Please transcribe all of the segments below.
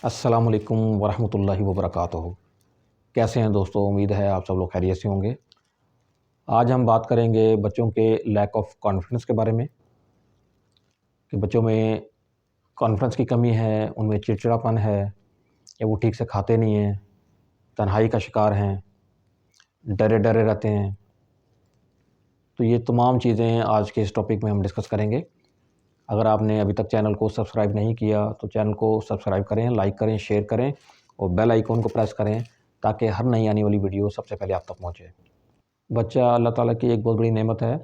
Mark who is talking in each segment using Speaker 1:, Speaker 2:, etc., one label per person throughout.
Speaker 1: السلام علیکم ورحمۃ اللہ وبرکاتہ۔ کیسے ہیں دوستو؟ امید ہے آپ سب لوگ خیریت سے ہوں گے۔ آج ہم بات کریں گے بچوں کے لیک آف کانفیڈنس کے بارے میں، کہ بچوں میں کانفیڈنس کی کمی ہے، ان میں چڑچڑاپن ہے، یا وہ ٹھیک سے کھاتے نہیں ہیں، تنہائی کا شکار ہیں، ڈرے ڈرے رہتے ہیں۔ تو یہ تمام چیزیں آج کے اس ٹاپک میں ہم ڈسکس کریں گے۔ اگر آپ نے ابھی تک چینل کو سبسکرائب نہیں کیا تو چینل کو سبسکرائب کریں، لائک کریں، شیئر کریں اور بیل آئیکن کو پریس کریں تاکہ ہر نئی آنے والی ویڈیو سب سے پہلے آپ تک پہنچے۔ بچہ اللہ تعالیٰ کی ایک بہت بڑی نعمت ہے۔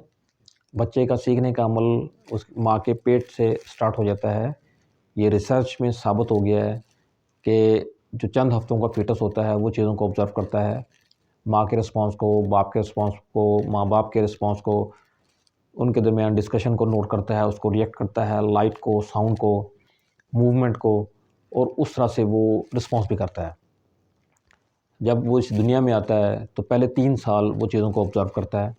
Speaker 1: بچے کا سیکھنے کا عمل اس ماں کے پیٹ سے سٹارٹ ہو جاتا ہے۔ یہ ریسرچ میں ثابت ہو گیا ہے کہ جو چند ہفتوں کا فیٹس ہوتا ہے وہ چیزوں کو آبزرو کرتا ہے، ماں کے رسپانس کو، باپ کے رسپانس کو، ماں باپ کے رسپانس کو، ان کے درمیان ڈسکشن کو نوٹ کرتا ہے، اس کو ریئیکٹ کرتا ہے، لائٹ کو، ساؤنڈ کو، موومنٹ کو، اور اس طرح سے وہ رسپانس بھی کرتا ہے۔ جب وہ اس دنیا میں آتا ہے تو پہلے 3 سال وہ چیزوں کو آبزرو کرتا ہے،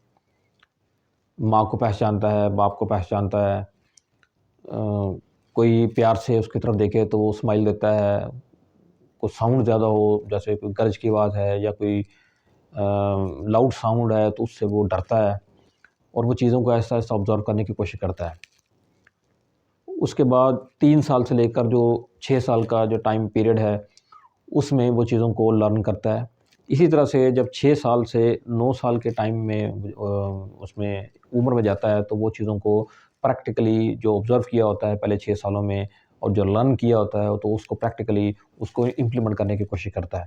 Speaker 1: ماں کو پہچانتا ہے، باپ کو پہچانتا ہے، کوئی پیار سے اس کی طرف دیکھے تو وہ اسمائل دیتا ہے، کوئی ساؤنڈ زیادہ ہو جیسے کوئی گرج کی آواز ہے یا کوئی لاؤڈ ساؤنڈ ہے تو اس سے وہ ڈرتا ہے اور وہ چیزوں کو ایسا ایسا آبزرو کرنے کی کوشش کرتا ہے۔ اس کے بعد 3 سال سے لے کر جو 6 سال کا جو ٹائم پیریڈ ہے اس میں وہ چیزوں کو لرن کرتا ہے۔ اسی طرح سے جب 6 سال سے 9 سال کے ٹائم میں اس میں عمر میں جاتا ہے تو وہ چیزوں کو پریکٹیکلی جو آبزرو کیا ہوتا ہے پہلے 6 سالوں میں اور جو لرن کیا ہوتا ہے تو اس کو پریکٹیکلی اس کو امپلیمنٹ کرنے کی کوشش کرتا ہے۔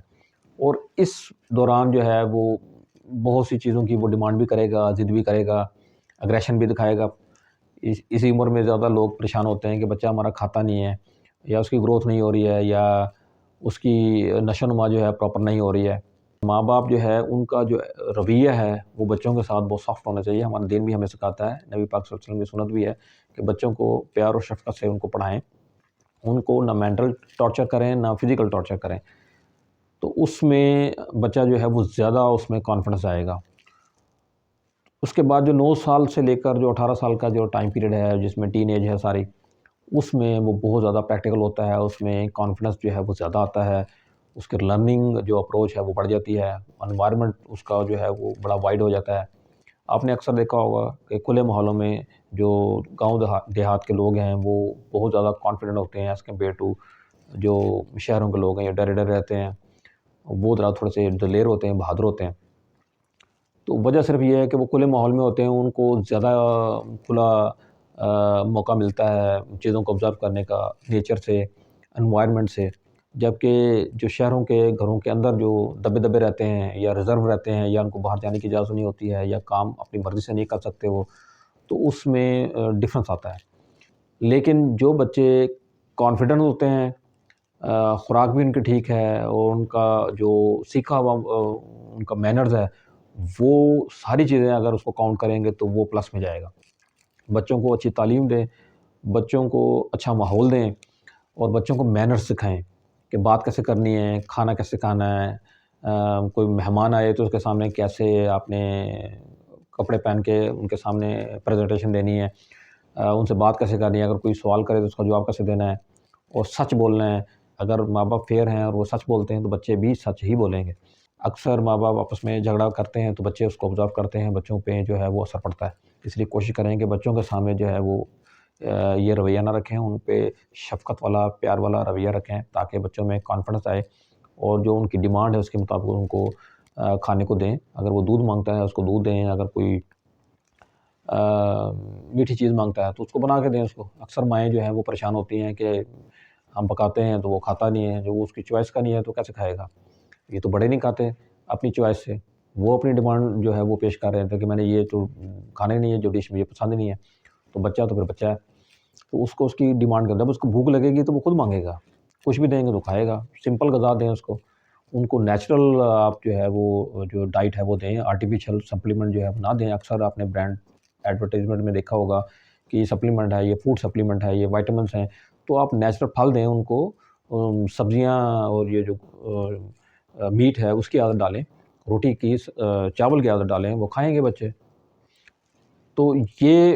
Speaker 1: اور اس دوران جو ہے وہ بہت سی چیزوں کی وہ ڈیمانڈ بھی کرے گا، ضد بھی کرے گا، اگریشن بھی دکھائے گا۔ اسی عمر میں زیادہ لوگ پریشان ہوتے ہیں کہ بچہ ہمارا کھاتا نہیں ہے، یا اس کی گروتھ نہیں ہو رہی ہے، یا اس کی نشو و نما جو ہے پراپر نہیں ہو رہی ہے۔ ماں باپ جو ہے ان کا جو رویہ ہے وہ بچوں کے ساتھ بہت سافٹ ہونا چاہیے۔ ہمارا دین بھی ہمیں سکھاتا ہے، نبی پاک صلی اللہ علیہ وسلم کی سنت بھی ہے کہ بچوں کو پیار اور شفقت سے ان کو پڑھائیں، ان کو نہ مینٹل ٹارچر کریں نہ فزیکل ٹارچر کریں، تو اس میں بچہ جو ہے وہ زیادہ اس میں کانفیڈنس آئے گا۔ اس کے بعد جو 9 سال سے لے کر جو 18 سال کا جو ٹائم پیریڈ ہے جس میں ٹین ایج ہے ساری، اس میں وہ بہت زیادہ پریکٹیکل ہوتا ہے، اس میں کانفیڈنس جو ہے وہ زیادہ آتا ہے، اس کے لرننگ جو اپروچ ہے وہ بڑھ جاتی ہے، انوائرمنٹ اس کا جو ہے وہ بڑا وائڈ ہو جاتا ہے۔ آپ نے اکثر دیکھا ہوگا کہ کھلے ماحولوں میں جو گاؤں دیہات کے لوگ ہیں وہ بہت زیادہ کانفیڈنٹ ہوتے ہیں ایز کمپیئر ٹو جو شہروں کے لوگ ہیں، یا ڈرے ڈرے رہتے ہیں، وہ ذرا تھوڑے سے دلیر ہوتے ہیں، بہادر ہوتے ہیں۔ تو وجہ صرف یہ ہے کہ وہ کھلے ماحول میں ہوتے ہیں، ان کو زیادہ کھلا موقع ملتا ہے چیزوں کو آبزرو کرنے کا، نیچر سے، انوائرمنٹ سے، جبکہ جو شہروں کے گھروں کے اندر جو دبے دبے رہتے ہیں یا ریزرو رہتے ہیں، یا ان کو باہر جانے کی اجازت نہیں ہوتی ہے، یا کام اپنی مرضی سے نہیں کر سکتے وہ، تو اس میں ڈفرینس آتا ہے۔ لیکن جو بچے کانفیڈنٹ ہوتے ہیں، خوراک بھی ان کی ٹھیک ہے، اور ان کا جو سیکھا ہوا ان کا مینرز ہے، وہ ساری چیزیں اگر اس کو کاؤنٹ کریں گے تو وہ پلس میں جائے گا۔ بچوں کو اچھی تعلیم دیں، بچوں کو اچھا ماحول دیں، اور بچوں کو مینرز سکھائیں کہ بات کیسے کرنی ہے، کھانا کیسے کھانا ہے، کوئی مہمان آئے تو اس کے سامنے کیسے آپ نے کپڑے پہن کے ان کے سامنے پریزنٹیشن دینی ہے، ان سے بات کیسے کرنی ہے، اگر کوئی سوال کرے تو اس کا جواب کیسے دینا ہے، اور سچ بولنا ہے۔ اگر ماں باپ فیئر ہیں اور وہ سچ بولتے ہیں تو بچے بھی سچ ہی بولیں گے۔ اکثر ماں باپ آپس میں جھگڑا کرتے ہیں تو بچے اس کو آبزرو کرتے ہیں، بچوں پہ جو ہے وہ اثر پڑتا ہے۔ اس لیے کوشش کریں کہ بچوں کے سامنے جو ہے وہ یہ رویہ نہ رکھیں، ان پہ شفقت والا، پیار والا رویہ رکھیں تاکہ بچوں میں کانفیڈنس آئے، اور جو ان کی ڈیمانڈ ہے اس کے مطابق ان کو کھانے کو دیں۔ اگر وہ دودھ مانگتا ہے اس کو دودھ دیں، اگر کوئی میٹھی چیز مانگتا ہے تو اس کو بنا کے دیں اس کو۔ اکثر مائیں جو ہیں وہ پریشان ہوتی ہیں کہ ہم پکاتے ہیں تو وہ کھاتا نہیں ہے، جو وہ اس کی چوائس کا نہیں ہے تو کیسے کھائے گا۔ یہ تو بڑے نہیں کھاتے اپنی چوائس سے، وہ اپنی ڈیمانڈ جو ہے وہ پیش کر رہے تھے کہ میں نے یہ تو کھانے نہیں ہے، جو ڈش مجھے پسند نہیں ہے۔ تو بچہ تو پھر بچہ ہے، تو اس کو اس کی ڈیمانڈ کرتا ہے، جب اس کو بھوک لگے گی تو وہ خود مانگے گا، کچھ بھی دیں گے تو کھائے گا۔ سمپل غذا دیں اس کو، ان کو نیچرل آپ جو ہے وہ جو ڈائٹ ہے وہ دیں، آرٹیفیشل سپلیمنٹ جو ہے وہ نہ دیں۔ اکثر آپ نے برانڈ ایڈورٹائزمنٹ میں دیکھا ہوگا کہ یہ سپلیمنٹ ہے، یہ فوڈ سپلیمنٹ ہے، یہ وائٹامنس ہیں، تو آپ نیچرل پھل دیں ان کو، سبزیاں اور یہ جو میٹ ہے اس کی عادت ڈالیں، روٹی کی، چاول کی عادت ڈالیں، وہ کھائیں گے بچے۔ تو یہ